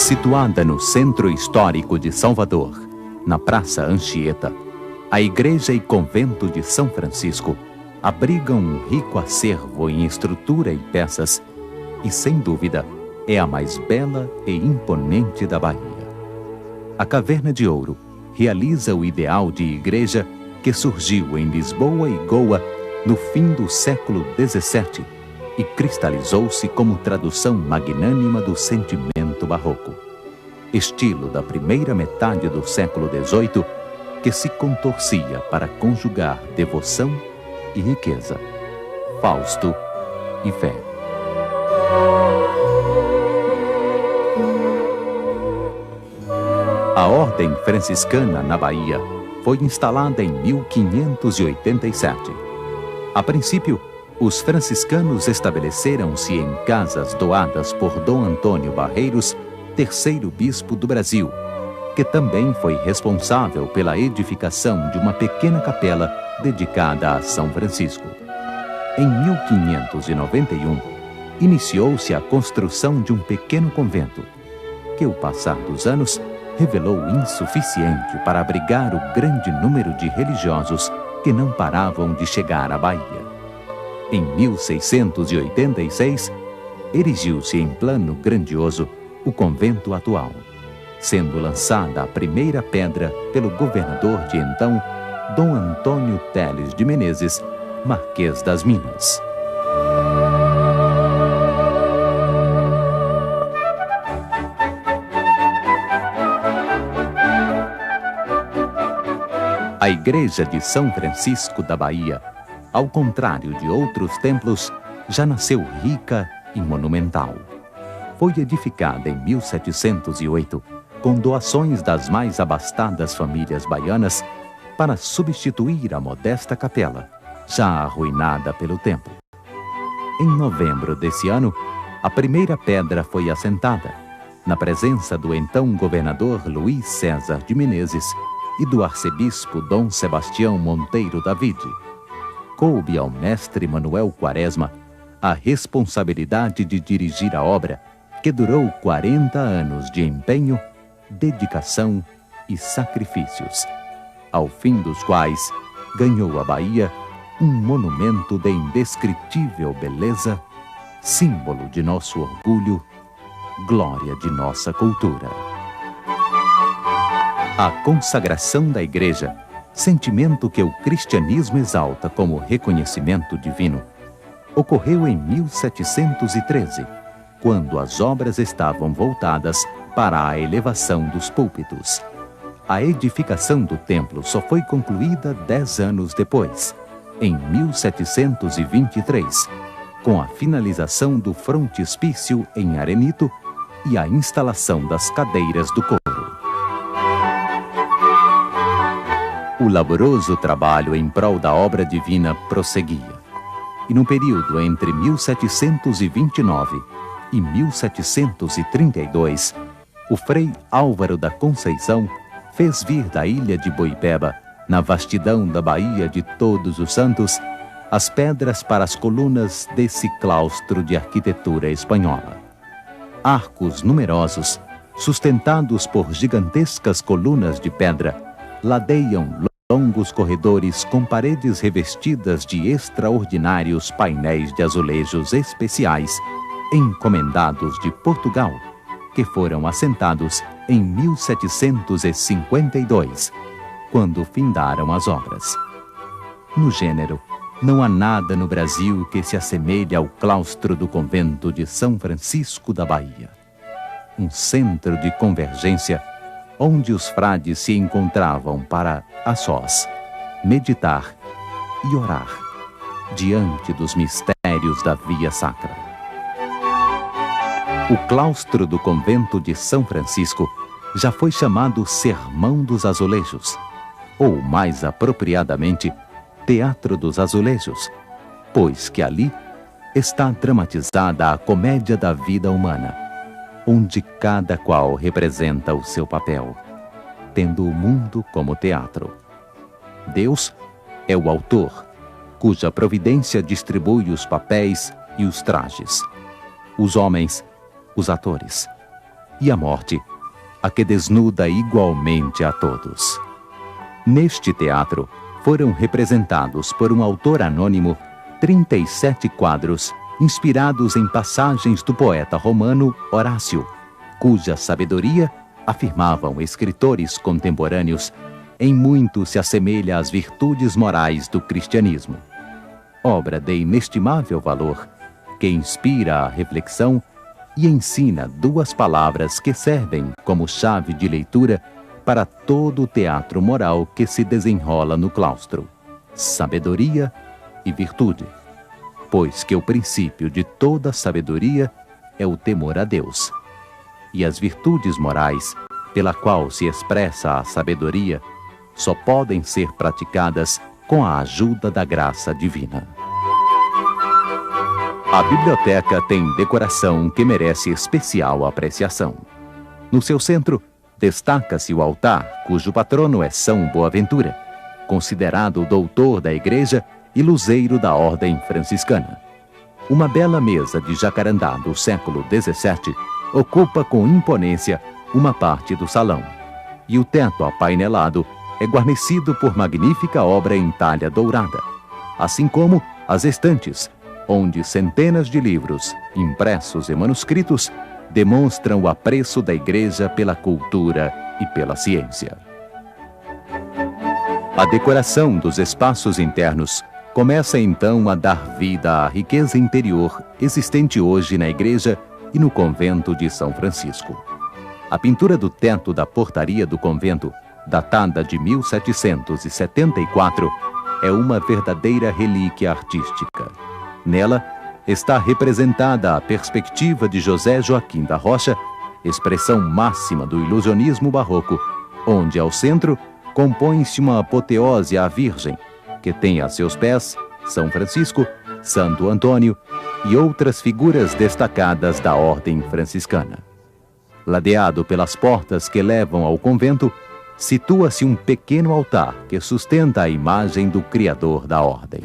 Situada no centro histórico de Salvador, na Praça Anchieta, a Igreja e Convento de São Francisco abrigam um rico acervo em estrutura e peças e, sem dúvida, é a mais bela e imponente da Bahia. A Caverna de Ouro realiza o ideal de igreja que surgiu em Lisboa e Goa no fim do século XVII e cristalizou-se como tradução magnânima do sentimento barroco, estilo da primeira metade do século XVIII que se contorcia para conjugar devoção e riqueza, Fausto e fé. A Ordem Franciscana na Bahia foi instalada em 1587. A princípio, os franciscanos estabeleceram-se em casas doadas por Dom Antônio Barreiros, terceiro bispo do Brasil, que também foi responsável pela edificação de uma pequena capela dedicada a São Francisco. Em 1591, iniciou-se a construção de um pequeno convento, que, ao passar dos anos, revelou insuficiente para abrigar o grande número de religiosos que não paravam de chegar à Bahia. Em 1686, erigiu-se em plano grandioso o convento atual, sendo lançada a primeira pedra pelo governador de então, Dom Antônio Teles de Menezes, Marquês das Minas. A Igreja de São Francisco da Bahia, ao contrário de outros templos, já nasceu rica e monumental. Foi edificada em 1708, com doações das mais abastadas famílias baianas, para substituir a modesta capela, já arruinada pelo tempo. Em novembro desse ano, a primeira pedra foi assentada, na presença do então governador Luís César de Menezes e do arcebispo Dom Sebastião Monteiro David. Coube ao mestre Manuel Quaresma a responsabilidade de dirigir a obra, que durou 40 anos de empenho, dedicação e sacrifícios, ao fim dos quais ganhou a Bahia um monumento de indescritível beleza, símbolo de nosso orgulho, glória de nossa cultura. A consagração da Igreja, sentimento que o cristianismo exalta como reconhecimento divino, ocorreu em 1713, quando as obras estavam voltadas para a elevação dos púlpitos. A edificação do templo só foi concluída 10 anos depois, em 1723, com a finalização do frontispício em arenito e a instalação das cadeiras do coro. O laboroso trabalho em prol da obra divina prosseguia, e no período entre 1729 e 1732, o frei Álvaro da Conceição fez vir da ilha de Boipeba, na vastidão da Baía de Todos os Santos, as pedras para as colunas desse claustro de arquitetura espanhola. Arcos numerosos, sustentados por gigantescas colunas de pedra, ladeiam longos corredores com paredes revestidas de extraordinários painéis de azulejos especiais, encomendados de Portugal, que foram assentados em 1752, quando findaram as obras. No gênero, não há nada no Brasil que se assemelhe ao claustro do convento de São Francisco da Bahia. Um centro de convergência onde os frades se encontravam para, a sós, meditar e orar diante dos mistérios da Via Sacra. O claustro do convento de São Francisco já foi chamado Sermão dos Azulejos, ou mais apropriadamente, Teatro dos Azulejos, pois que ali está dramatizada a comédia da vida humana, onde cada qual representa o seu papel, tendo o mundo como teatro. Deus é o autor, cuja providência distribui os papéis e os trajes. Os homens, os atores. e a morte, a que desnuda igualmente a todos. Neste teatro foram representados por um autor anônimo 37 quadros inspirados em passagens do poeta romano Horácio, cuja sabedoria, afirmavam escritores contemporâneos, em muito se assemelha às virtudes morais do cristianismo. Obra de inestimável valor, que inspira a reflexão e ensina duas palavras que servem como chave de leitura para todo o teatro moral que se desenrola no claustro: sabedoria e virtude. Pois que o princípio de toda sabedoria é o temor a Deus. E as virtudes morais, pela qual se expressa a sabedoria, só podem ser praticadas com a ajuda da graça divina. A biblioteca tem decoração que merece especial apreciação. No seu centro, destaca-se o altar, cujo patrono é São Boaventura, considerado o doutor da Igreja e luzeiro da Ordem Franciscana. Uma bela mesa de jacarandá do século XVII ocupa com imponência uma parte do salão, e o teto apainelado é guarnecido por magnífica obra em talha dourada, assim como as estantes, onde centenas de livros, impressos e manuscritos, demonstram o apreço da Igreja pela cultura e pela ciência. A decoração dos espaços internos começa então a dar vida à riqueza interior existente hoje na Igreja e no convento de São Francisco. A pintura do teto da portaria do convento, datada de 1774, é uma verdadeira relíquia artística. Nela está representada a perspectiva de José Joaquim da Rocha, expressão máxima do ilusionismo barroco, onde ao centro compõe-se uma apoteose à Virgem, que tem a seus pés São Francisco, Santo Antônio e outras figuras destacadas da Ordem Franciscana. Ladeado pelas portas que levam ao convento, situa-se um pequeno altar que sustenta a imagem do Criador da Ordem.